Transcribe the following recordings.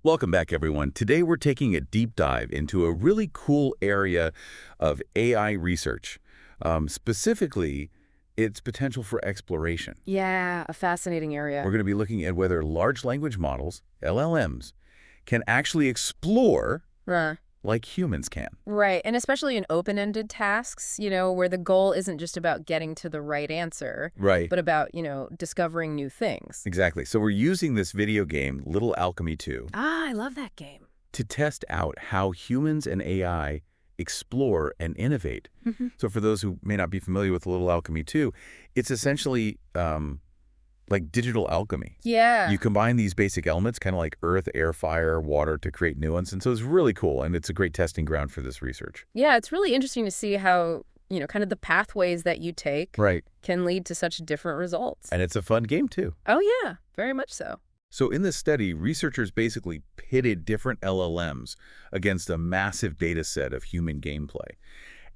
Welcome back, everyone. Today we're taking a deep dive into a really cool area of AI research, specifically its potential for exploration. Yeah, a fascinating We're area. going to be looking at whether large language models, LLMs, can actually explore Uh, like humans can. right, and especially in open-ended tasks, where the goal isn't just about getting to the right answer, Right. but about, discovering new things. Exactly. So we're using this video game, Little Alchemy 2, Ah, I love that game. to test out how humans and AI explore and innovate. Mhm. So for those who may not be familiar with Little Alchemy 2, it's essentially like digital alchemy. Yeah. You combine these basic elements, kind of like earth, air, fire, water, to create new ones. And so it's really cool, and it's a great testing ground for this research. Yeah, it's really interesting to see how, kind of the pathways that you take Right. can lead to such different results. And it's a fun game, too. Oh, yeah, very much so. So in this study, researchers basically pitted different LLMs against a massive data set of human gameplay.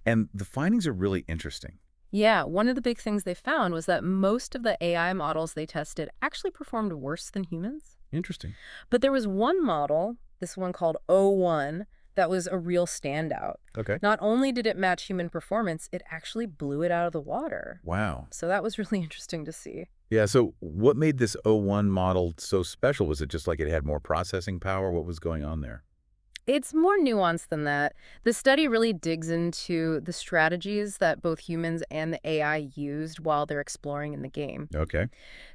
And the findings are really interesting. Yeah, one of the big things they found was that most of the AI models they tested actually performed worse than humans. Interesting. But there was one model, this one called O1, that was a real standout. Okay. Not only did it match human performance, it actually blew it out of the water. Wow. So that was really interesting to see. Yeah, so what made this O1 model so special? Was it just like it had more processing power? What was going on there? It's more nuanced than that. The study really digs into the strategies that both humans and the AI used while they're exploring in the game. Okay.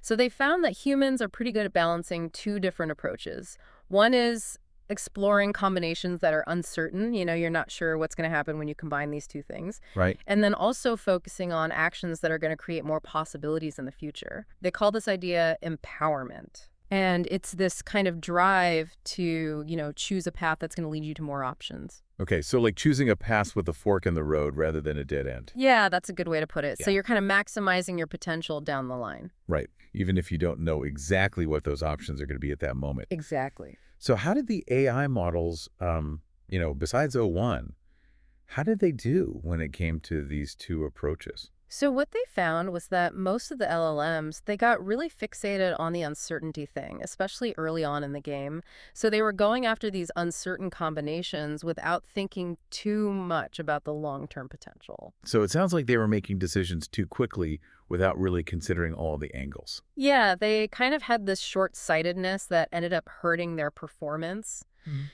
So they found that humans are pretty good at balancing two different approaches. One is exploring combinations that are uncertain. You're not sure what's going to happen when you combine these two things. Right. And then also focusing on actions that are going to create more possibilities in the future. They call this idea empowerment. And it's this kind of drive to, choose a path that's going to lead you to more options. Okay, so like choosing a path with a fork in the road rather than a dead end. Yeah, that's a good way to put it. So Yeah. you're kind of maximizing your potential down the line. Right. Even if you don't know exactly what those options are going to be at that moment. Exactly. So how did the AI models, besides O1, how did they do when it came to these two approaches? So what they found was that most of the LLMs, they got really fixated on the uncertainty thing, especially early on in the game. So they were going after these uncertain combinations without thinking too much about the long-term potential. So it sounds like they were making decisions too quickly without really considering all the angles. Yeah, they kind of had this short-sightedness that ended up hurting their performance.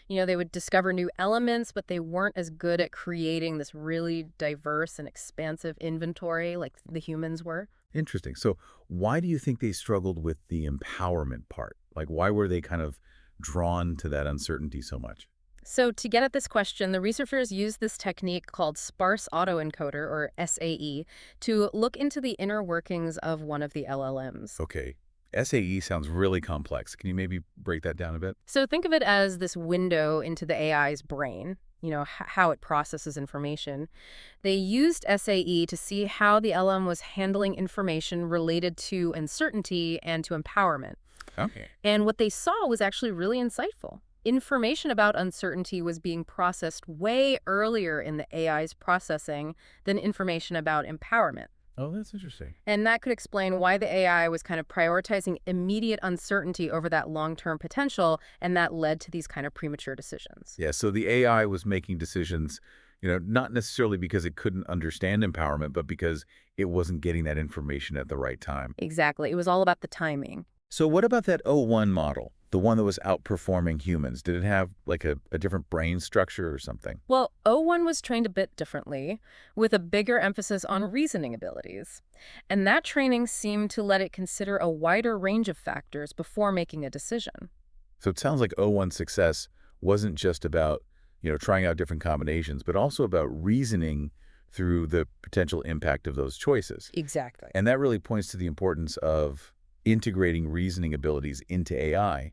They would discover new elements, but they weren't as good at creating this really diverse and expansive inventory like the humans were. Interesting. So why do you think they struggled with the empowerment part? Like, why were they kind of drawn to that uncertainty so much? So to get at this question, the researchers used this technique called Sparse Autoencoder, or SAE, to look into the inner workings of one of the LLMs. Okay. SAE sounds really complex. Can you maybe break that down a bit? So think of it as this window into the AI's brain, how it processes information. They used SAE to see how the LM was handling information related to uncertainty and to empowerment. Okay. And what they saw was actually really insightful. Information about uncertainty was being processed way earlier in the AI's processing than information about empowerment. Oh, that's interesting. And that could explain why the AI was kind of prioritizing immediate uncertainty over that long-term potential, and that led to these kind of premature decisions. Yeah, so the AI was making decisions, not necessarily because it couldn't understand empowerment, but because it wasn't getting that information at the right time. Exactly. It was all about the timing. So what about that O1 model, the one that was outperforming humans? Did it have like a different brain structure or something? Well, O1 was trained a bit differently, with a bigger emphasis on reasoning abilities. And that training seemed to let it consider a wider range of factors before making a decision. So it sounds like O1's success wasn't just about, trying out different combinations, but also about reasoning through the potential impact of those choices. Exactly. And that really points to the importance of integrating reasoning abilities into AI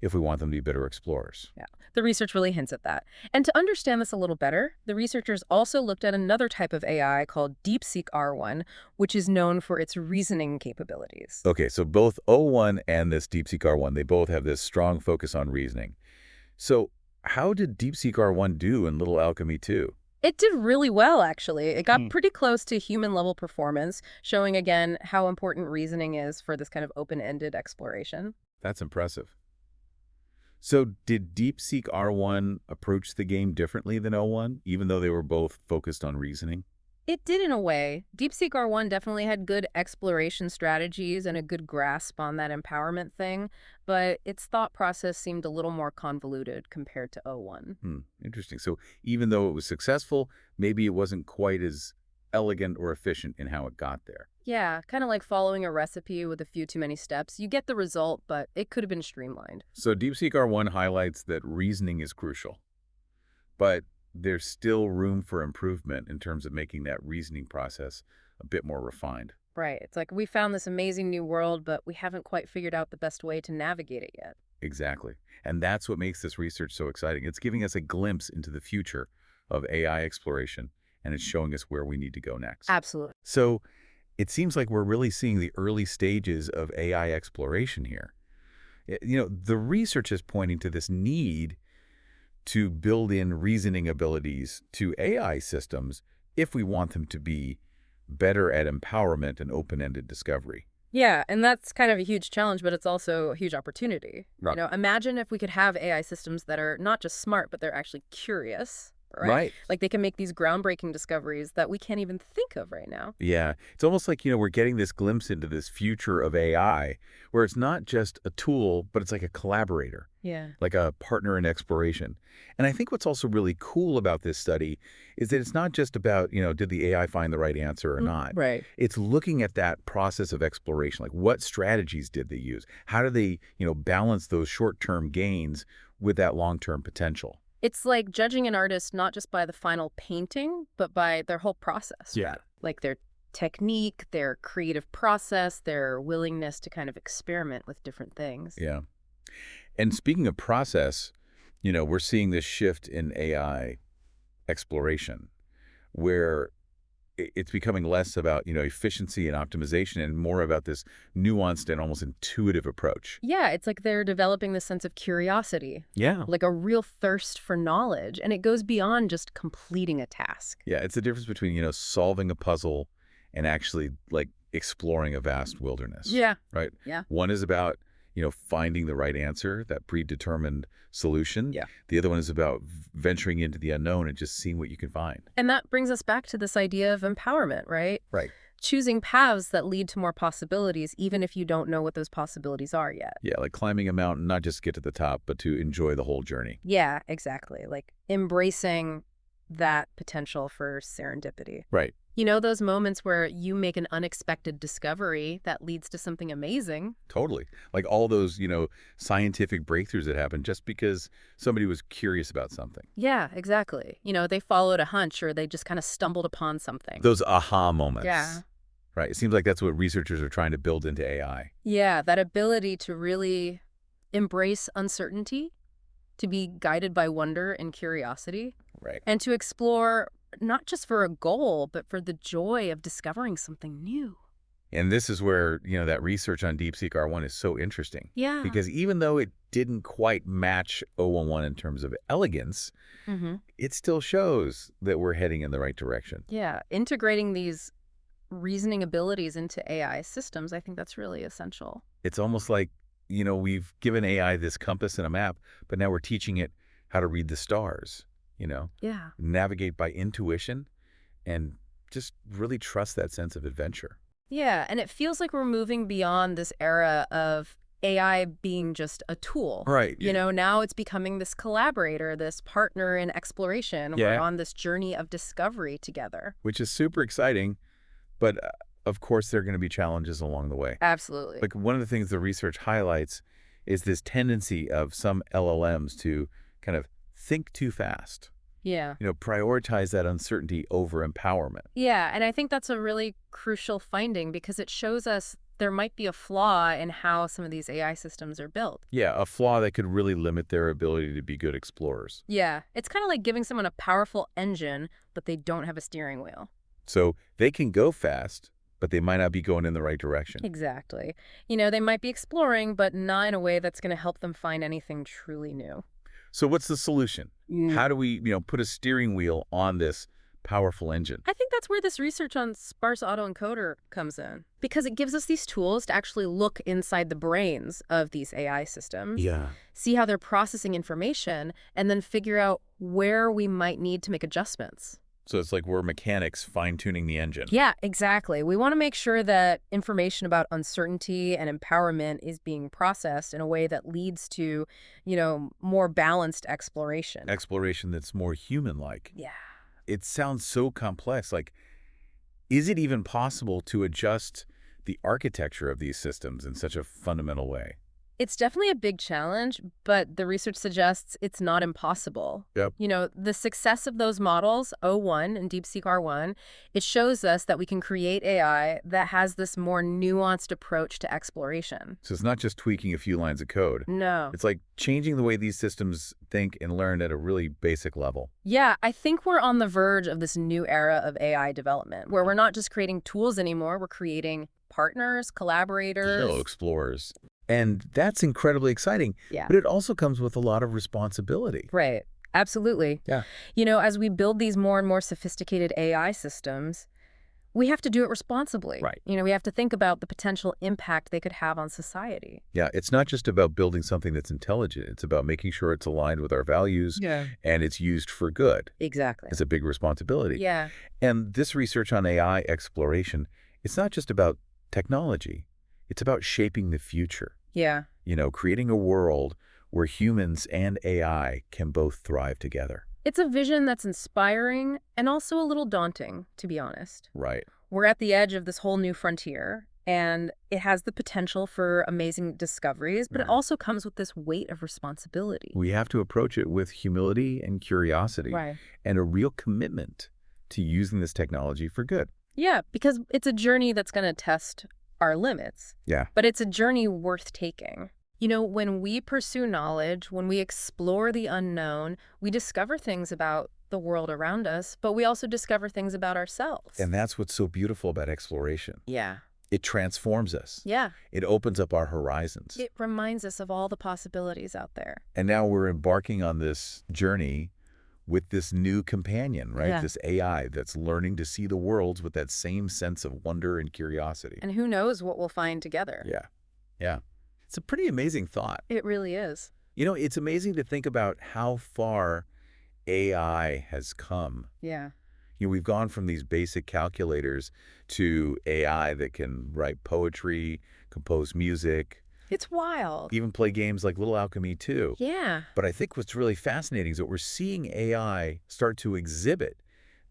if we want them to be better explorers. Yeah, the research really hints at that. And to understand this a little better, the researchers also looked at another type of AI called DeepSeek R1, which is known for its reasoning capabilities. Okay, so both O1 and this DeepSeek R1, they both have this strong focus on reasoning. So how did DeepSeek R1 do in Little Alchemy 2? It did really well, actually. It got pretty close to human-level performance, showing again how important reasoning is for this kind of open-ended exploration. That's impressive. So did DeepSeek R1 approach the game differently than O1, even though they were both focused on reasoning? It did in a way. DeepSeek R1 definitely had good exploration strategies and a good grasp on that empowerment thing, but its thought process seemed a little more convoluted compared to O1. Interesting. So even though it was successful, maybe it wasn't quite as elegant or efficient in how it got there. Yeah, kind of like following a recipe with a few too many steps. You get the result, but it could have been streamlined. So DeepSeek R1 highlights that reasoning is crucial, but there's still room for improvement in terms of making that reasoning process a bit more refined. Right. It's like we found this amazing new world, but we haven't quite figured out the best way to navigate it yet. Exactly. And that's what makes this research so exciting. It's giving us a glimpse into the future of AI exploration, and it's showing us where we need to go next. Absolutely. So it seems like we're really seeing the early stages of AI exploration here. The research is pointing to this need to build in reasoning abilities to AI systems if we want them to be better at empowerment and open-ended discovery. Yeah, and that's kind of a huge challenge, but it's also a huge opportunity. Right. Imagine if we could have AI systems that are not just smart, but they're actually curious, right? Right. Like they can make these groundbreaking discoveries that we can't even think of right now. Yeah. It's almost like, we're getting this glimpse into this future of AI where it's not just a tool, but it's like a collaborator, Yeah. like a partner in exploration. And I think what's also really cool about this study is that it's not just about, did the AI find the right answer or not? Right. It's looking at that process of exploration, like what strategies did they use? How do they, balance those short-term gains with that long-term potential? It's like judging an artist not just by the final painting, but by their whole process. Yeah. Right? Like their technique, their creative process, their willingness to kind of experiment with different things. Yeah. And speaking of process, we're seeing this shift in AI exploration where it's becoming less about, efficiency and optimization and more about this nuanced and almost intuitive approach. Yeah, it's like they're developing this sense of curiosity, Yeah. like a real thirst for knowledge, and it goes beyond just completing a task. Yeah, it's the difference between, solving a puzzle and actually, like, exploring a vast wilderness. Yeah. Right? Yeah. One is about, finding the right answer, that predetermined solution. Yeah. The other one is about venturing into the unknown and just seeing what you can find. And that brings us back to this idea of empowerment, right? Right. Choosing paths that lead to more possibilities, even if you don't know what those possibilities are yet. Yeah, like climbing a mountain, not just get to the top, but to enjoy the whole journey. Yeah, exactly. Like embracing that potential for serendipity. Right. Those moments where you make an unexpected discovery that leads to something amazing. Totally. Like all those, scientific breakthroughs that happen just because somebody was curious about something. Yeah, exactly. They followed a hunch or they just kind of stumbled upon something. Those aha moments. Yeah. Right. It seems like that's what researchers are trying to build into AI. Yeah, that ability to really embrace uncertainty, to be guided by wonder and curiosity, Right. and to explore not just for a goal, but for the joy of discovering something new. And this is where, that research on DeepSeek R1 is so interesting. Yeah. Because even though it didn't quite match O11 in terms of elegance, it still shows that we're heading in the right direction. Yeah, integrating these reasoning abilities into AI systems, I think that's really essential. It's almost like, we've given AI this compass and a map, but now we're teaching it how to read the stars, Yeah. navigate by intuition and just really trust that sense of adventure. Yeah, and it feels like we're moving beyond this era of AI being just a tool. Right. Now it's becoming this collaborator, this partner in exploration. Yeah. We're on this journey of discovery together. Which is super exciting, but of course there are going to be challenges along the way. Absolutely. Like one of the things the research highlights is this tendency of some LLMs to kind of think too fast. Yeah. Prioritize that uncertainty over empowerment. Yeah, and I think that's a really crucial finding because it shows us there might be a flaw in how some of these AI systems are built. Yeah, a flaw that could really limit their ability to be good explorers. Yeah, it's kind of like giving someone a powerful engine, but they don't have a steering wheel. So they can go fast, but they might not be going in the right direction. Exactly. They might be exploring, but not in a way that's going to help them find anything truly new. So what's the solution? How do we, put a steering wheel on this powerful engine. I think that's where this research on sparse autoencoder comes in, because it gives us these tools to actually look inside the brains of these AI systems, Yeah. see how they're processing information, and then figure out where we might need to make adjustments. So it's like we're mechanics fine-tuning the engine. Yeah, exactly. We want to make sure that information about uncertainty and empowerment is being processed in a way that leads to, more balanced exploration. Exploration that's more human-like. Yeah. It sounds so complex. Like, is it even possible to adjust the architecture of these systems in such a fundamental way? It's definitely a big challenge, but the research suggests it's not impossible. Yep. The success of those models, O1 and DeepSeek R1, it shows us that we can create AI that has this more nuanced approach to exploration. So it's not just tweaking a few lines of code. No. It's like changing the way these systems think and learn at a really basic level. Yeah, I think we're on the verge of this new era of AI development, where we're not just creating tools anymore, we're creating partners, collaborators. Fellow explorers. And that's incredibly exciting. Yeah. But it also comes with a lot of responsibility. Right. Absolutely. Yeah. As we build these more and more sophisticated AI systems, we have to do it responsibly. Right. We have to think about the potential impact they could have on society. Yeah, it's not just about building something that's intelligent. It's about making sure it's aligned with our values and it's used for good. Exactly. It's a big responsibility. Yeah. And this research on AI exploration, it's not just about technology. It's about shaping the future. Yeah. Creating a world where humans and AI can both thrive together. It's a vision that's inspiring and also a little daunting, to be honest. Right. We're at the edge of this whole new frontier, and it has the potential for amazing discoveries, but it also comes with this weight of responsibility. We have to approach it with humility and curiosity and a real commitment to using this technology for good. Yeah, because it's a journey that's going to test our limits. Yeah. But it's a journey worth taking. When we pursue knowledge, when we explore the unknown, we discover things about the world around us, but we also discover things about ourselves. And that's what's so beautiful about exploration. Yeah. It transforms us. Yeah. It opens up our horizons. It reminds us of all the possibilities out there. And now we're embarking on this journey with this new companion, right? Yeah. This AI that's learning to see the worlds with that same sense of wonder and curiosity. And who knows what we'll find together. Yeah. Yeah. It's a pretty amazing thought. It really is. It's amazing to think about how far AI has come. Yeah. We've gone from these basic calculators to AI that can write poetry, compose music, It's wild. even play games like Little Alchemy too. Yeah. But I think what's really fascinating is that we're seeing AI start to exhibit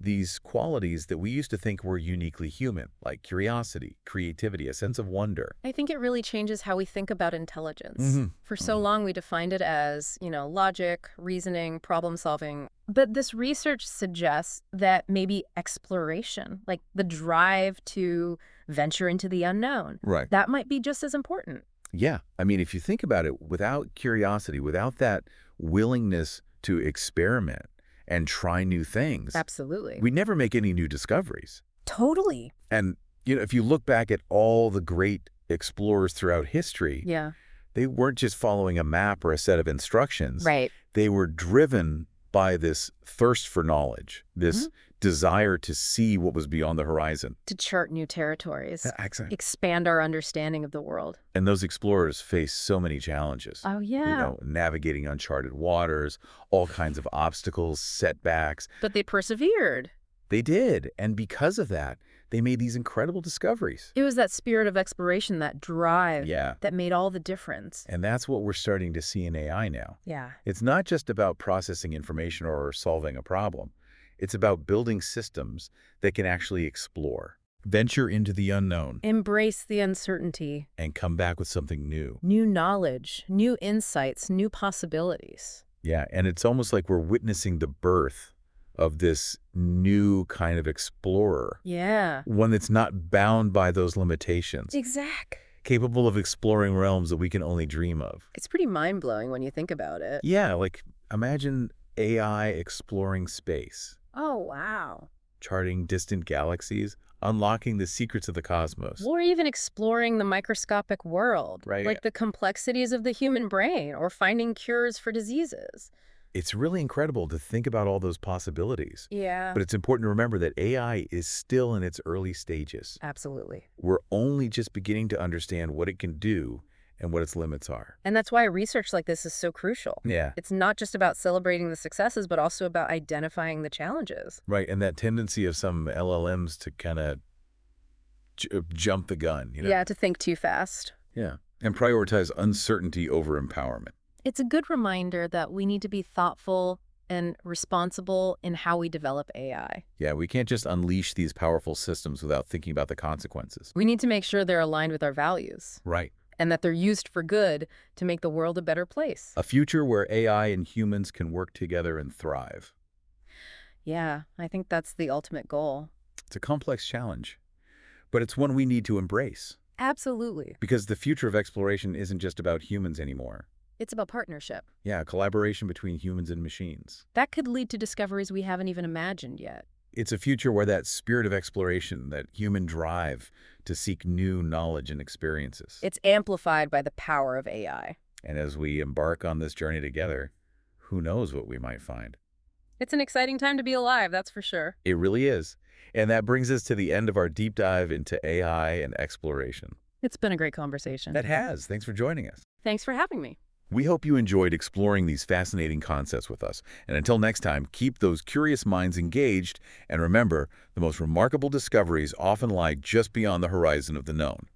these qualities that we used to think were uniquely human, like curiosity, creativity, a sense of wonder. I think it really changes how we think about intelligence. Mhm. For so long, we defined it as, logic, reasoning, problem solving. But this research suggests that maybe exploration, like the drive to venture into the unknown, Right. that might be just as important. Yeah. I mean, if you think about it, without curiosity, without that willingness to experiment and try new things, Absolutely. we never make any new discoveries. Totally. And, if you look back at all the great explorers throughout history, Yeah. they weren't just following a map or a set of instructions. Right. They were driven by this thirst for knowledge, this desire to see what was beyond the horizon. To chart new territories. Exactly. Expand our understanding of the world. And those explorers faced so many challenges. Oh, yeah. Navigating uncharted waters, all kinds of obstacles, setbacks. But they persevered. They did. And because of that, they made these incredible discoveries. It was that spirit of exploration, that drive, Yeah. that made all the difference. And that's what we're starting to see in AI now. Yeah. It's not just about processing information or solving a problem. It's about building systems that can actually explore, venture into the unknown, Embrace the uncertainty. and come back with something new. New knowledge, new insights, new possibilities. Yeah, and it's almost like we're witnessing the birth of this new kind of explorer, Yeah. one that's not bound by those limitations, Exact. capable of exploring realms that we can only dream of. It's pretty mind-blowing when you think about it. Yeah, like imagine AI exploring space, Oh, wow. charting distant galaxies, unlocking the secrets of the cosmos. Or even exploring the microscopic world, Right. like the complexities of the human brain or finding cures for diseases. It's really incredible to think about all those possibilities. Yeah, But it's important to remember that AI is still in its early stages. absolutely. We're only just beginning to understand what it can do and what its limits are. And that's why research like this is so crucial. Yeah. It's not just about celebrating the successes, but also about identifying the challenges. Right, and that tendency of some LLMs to kind of jump the gun, Yeah, to think too fast. Yeah. And prioritize uncertainty over empowerment. It's a good reminder that we need to be thoughtful and responsible in how we develop AI. Yeah, we can't just unleash these powerful systems without thinking about the consequences. We need to make sure they're aligned with our values Right. and that they're used for good to make the world a better place. A future where AI and humans can work together and thrive. Yeah, I think that's the ultimate goal. It's a complex challenge, but it's one we need to embrace. Absolutely. Because the future of exploration isn't just about humans anymore. It's about partnership. Yeah, collaboration between humans and machines. That could lead to discoveries we haven't even imagined yet. It's a future where that spirit of exploration, that human drive to seek new knowledge and experiences. It's amplified by the power of AI. And as we embark on this journey together, who knows what we might find. It's an exciting time to be alive, that's for sure. It really is. And that brings us to the end of our deep dive into AI and exploration. It's been a great conversation. That has. Thanks for joining us. Thanks for having me. We hope you enjoyed exploring these fascinating concepts with us. And until next time, keep those curious minds engaged. And remember, the most remarkable discoveries often lie just beyond the horizon of the known.